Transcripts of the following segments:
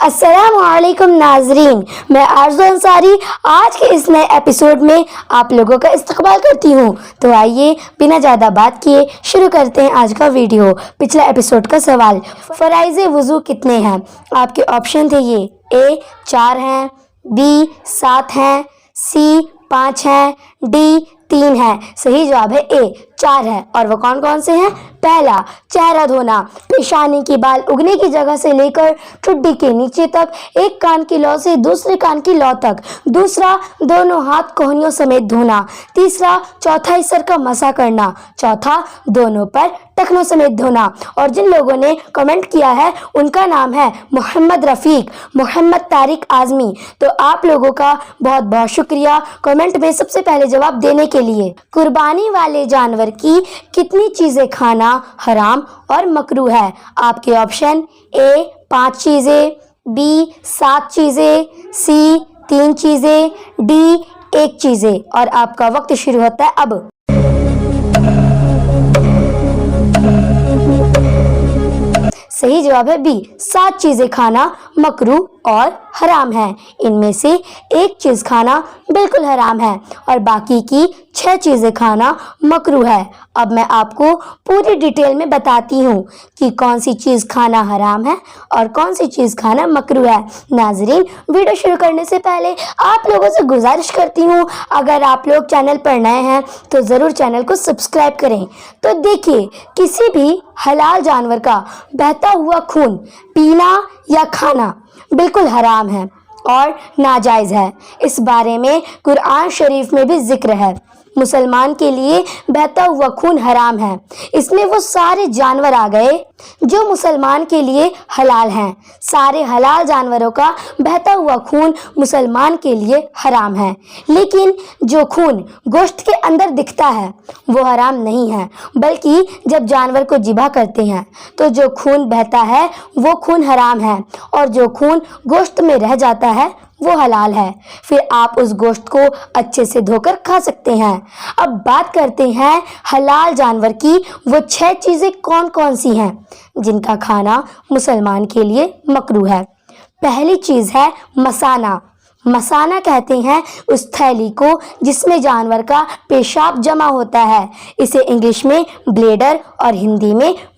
السلام علیکم ناظرین، میں آرزو انصاری آج کے اس نئے ایپیسوڈ میں آپ لوگوں کا استقبال کرتی ہوں۔ تو آئیے بنا زیادہ بات کیے شروع کرتے ہیں آج کا ویڈیو۔ پچھلا ایپیسوڈ کا سوال، فرائض وضو کتنے ہیں؟ آپ کے آپشن تھے یہ: اے 4 ہیں، بی 7 ہیں، سی 5 ہیں، ڈی 3 ہیں۔ صحیح جواب ہے اے 4 ہے۔ اور وہ کون کون سے ہیں؟ پہلا، چہرہ دھونا، پیشانی کی بال اگنے کی جگہ سے لے کر ٹھڈی کے نیچے تک، ایک کان کی لو سے دوسرے کان کی لو تک۔ دوسرا، دونوں ہاتھ کوہنیوں سمیت دھونا۔ تیسرا، چوتھائی سر کا مسح کرنا۔ چوتھا، دونوں پر ٹخنوں سمیت دھونا۔ اور جن لوگوں نے کمنٹ کیا ہے ان کا نام ہے محمد رفیق، محمد طارق اعظمی۔ تو آپ لوگوں کا بہت بہت شکریہ کمنٹ میں سب سے پہلے جواب دینے کے لیے۔ قربانی والے جانور کی کتنی چیزیں کھانا حرام اور مکروہ ہے؟ آپ کے آپشن: اے 5 چیزیں، بی 7 چیزیں، سی 3 چیزیں، ڈی 1 چیزیں۔ اور آپ کا وقت شروع ہوتا ہے اب۔ صحیح جواب ہے بی، 7 چیزیں کھانا مکروہ اور حرام ہے۔ ان میں سے 1 چیز کھانا بالکل حرام ہے اور باقی کی 6 چیزیں کھانا مکروہ ہے۔ اب میں آپ کو پوری ڈیٹیل میں بتاتی ہوں کہ کون سی چیز کھانا حرام ہے اور کون سی چیز کھانا مکروہ ہے۔ ناظرین، ویڈیو شروع کرنے سے پہلے آپ لوگوں سے گزارش کرتی ہوں، اگر آپ لوگ چینل پر نئے ہیں تو ضرور چینل کو سبسکرائب کریں۔ تو دیکھیے، کسی بھی حلال جانور کا بہتا ہوا خون پینا یا کھانا بالکل حرام ہے اور ناجائز ہے۔ اس بارے میں قرآن شریف میں بھی ذکر ہے۔ مسلمان کے لیے بہتا ہوا خون حرام ہے۔ اس میں وہ سارے جانور آ گئے جو مسلمان کے لیے حلال ہیں۔ سارے حلال جانوروں کا بہتا ہوا خون مسلمان کے لیے حرام ہے، لیکن جو خون گوشت کے اندر دکھتا ہے وہ حرام نہیں ہے، بلکہ جب جانور کو ذبح کرتے ہیں تو جو خون بہتا ہے وہ خون حرام ہے، اور جو خون گوشت میں رہ جاتا ہے وہ حلال ہے۔ پھر آپ اس گوشت کو اچھے سے دھو کر کھا سکتے ہیں۔ اب بات کرتے ہیں حلال جانور کی۔ وہ 6 چیزیں کون کون سی ہیں جن کا کھانا مسلمان کے لیے مکروہ ہے؟ پہلی چیز ہے مثانہ۔ مثانہ کہتے ہیں اس تھیلی کو جس میں جانور کا پیشاب جمع ہوتا ہے۔ اسے انگلش میں بلیڈر اور ہندی میں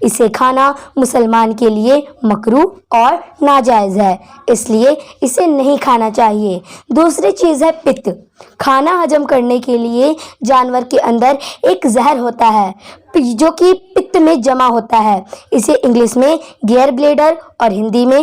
اسے کھانا مسلمان کے لیے مکروہ اور ناجائز ہے، اس لیے اسے نہیں کھانا چاہیے۔ دوسری چیز ہے پت۔ کھانا ہضم کرنے کے لیے جانور کے اندر ایک زہر ہوتا ہے جو کہ پت میں جمع ہوتا ہے۔ اسے انگلش میں گیئر بلیڈر اور ہندی میں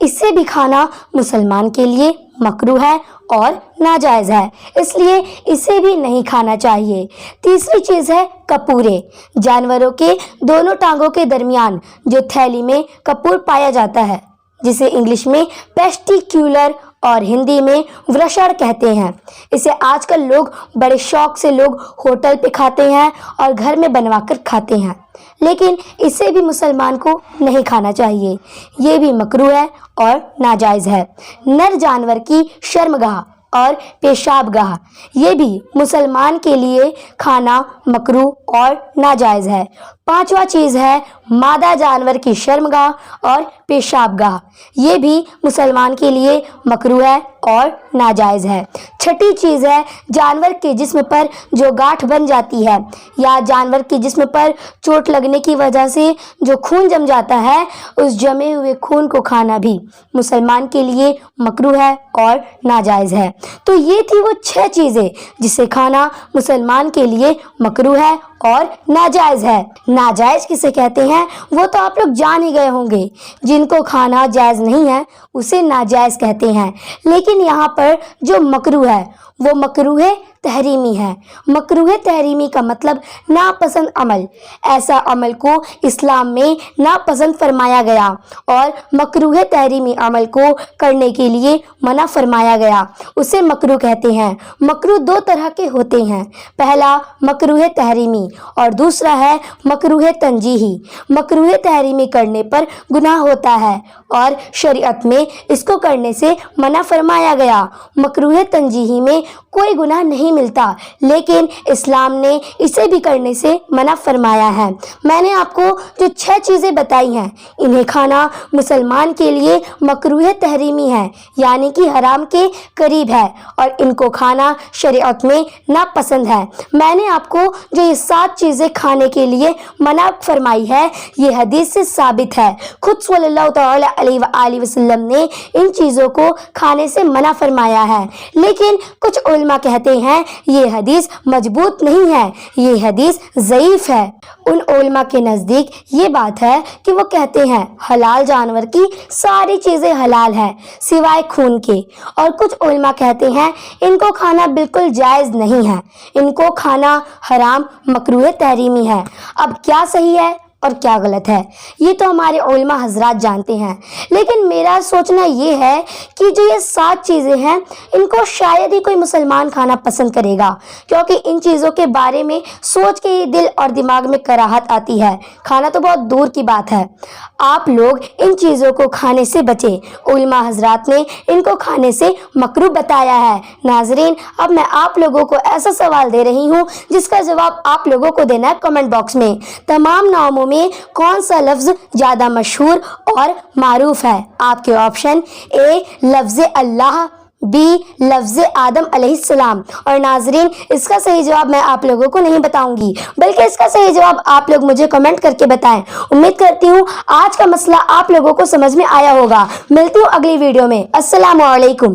اسے بھی کھانا مسلمان کے لیے مکروہ ہے اور ناجائز ہے، اس لیے اسے بھی نہیں کھانا چاہیے۔ تیسری چیز ہے کپورے۔ جانوروں کے دونوں ٹانگوں کے درمیان جو تھیلی میں کپور پایا جاتا ہے، جسے انگلش میں ٹیسٹیکیولر اور ہندی میں ورشڑ کہتے ہیں۔ اسے آج کل لوگ بڑے شوق سے ہوٹل پہ کھاتے ہیں اور گھر میں بنوا کر کھاتے ہیں، لیکن اسے بھی مسلمان کو نہیں کھانا چاہیے۔ یہ بھی مکروہ ہے اور ناجائز ہے۔ نر جانور کی شرمگاہ اور پیشاب گاہ، یہ بھی مسلمان کے لیے کھانا مکروہ اور ناجائز ہے۔ پانچواں چیز ہے مادہ جانور کی شرمگاہ اور پیشاب گاہ، یہ بھی مسلمان کے لیے مکروہ ہے اور ناجائز ہے۔ چھٹی چیز ہے جانور کے جسم پر جو گاٹھ بن جاتی ہے یا جانور کے جسم پر چوٹ لگنے کی وجہ سے جو خون جم جاتا ہے، اس جمے ہوئے خون کو کھانا بھی مسلمان کے لیے مکروہ ہے اور ناجائز ہے۔ تو یہ تھی وہ 6 چیزیں جسے کھانا مسلمان کے لیے مکروہ ہے اور ناجائز ہے۔ ناجائز کسے کہتے ہیں وہ تو آپ لوگ جان ہی گئے ہوں گے۔ جن کو کھانا جائز نہیں ہے اسے ناجائز کہتے ہیں، لیکن یہاں پر جو مکروہ ہے وہ مکروہ تحریمی ہے۔ مکروہ تحریمی کا مطلب ناپسند عمل۔ ایسا عمل کو اسلام میں ناپسند فرمایا گیا اور مکروہ تحریمی عمل کو کرنے کے لیے منع فرمایا گیا، اسے مکروہ کہتے ہیں۔ مکروہ 2 طرح کے ہوتے ہیں، پہلا مکروہ تحریمی اور دوسرا ہے مکروہ تنزیہی۔ مکروہ تحریمی کرنے پر گناہ ہوتا ہے اور شریعت میں اس کو کرنے سے منع فرمایا گیا۔ مکروہ تنزیہی میں کوئی گناہ نہیں ملتا، لیکن اسلام نے اسے بھی کرنے سے منع فرمایا ہے۔ میں نے آپ کو جو 6 چیزیں بتائی ہیں، انہیں کھانا مسلمان کے لیے مکروہ تحریمی ہے، یعنی کہ حرام کے قریب ہے، اور ان کو کھانا شریعت میں ناپسند ہے۔ میں نے آپ کو جو یہ 7 چیزیں کھانے کے لیے منع فرمائی ہے، یہ حدیث سے ثابت ہے۔ خود صلی اللہ تعالی علیہ وآلہ وسلم نے ان چیزوں کو کھانے سے منع فرمایا ہے، لیکن کچھ علماء کہتے ہیں یہ حدیث مضبوط نہیں ہے، یہ حدیث ضعیف ہے۔ ان علماء کے نزدیک یہ بات ہے کہ وہ کہتے ہیں حلال جانور کی ساری چیزیں حلال ہیں سوائے خون کے، اور کچھ علماء کہتے ہیں ان کو کھانا بالکل جائز نہیں ہے، ان کو کھانا حرام مکروہ تحریمی ہے۔ اب کیا صحیح ہے اور کیا غلط ہے، یہ تو ہمارے علماء حضرات جانتے ہیں، لیکن میرا سوچنا یہ ہے کہ جو یہ 7 چیزیں ہیں ان کو شاید ہی کوئی مسلمان کھانا پسند کرے گا، کیونکہ ان چیزوں کے بارے میں سوچ کے ہی دل اور دماغ میں کراہت آتی ہے، کھانا تو بہت دور کی بات ہے۔ آپ لوگ ان چیزوں کو کھانے سے بچیں، علماء حضرات نے ان کو کھانے سے مکروہ بتایا ہے۔ ناظرین، اب میں آپ لوگوں کو ایسا سوال دے رہی ہوں جس کا جواب آپ لوگوں کو دینا ہے کمنٹ باکس میں۔ تمام ناموں میں کون سا لفظ زیادہ مشہور اور معروف ہے؟ آپ کے آپشن: اے لفظ اللہ، بی لفظ آدم علیہ السلام۔ اور ناظرین، اس کا صحیح جواب میں آپ لوگوں کو نہیں بتاؤں گی، بلکہ اس کا صحیح جواب آپ لوگ مجھے کمنٹ کر کے بتائیں۔ امید کرتی ہوں آج کا مسئلہ آپ لوگوں کو سمجھ میں آیا ہوگا۔ ملتی ہوں اگلی ویڈیو میں۔ السلام علیکم۔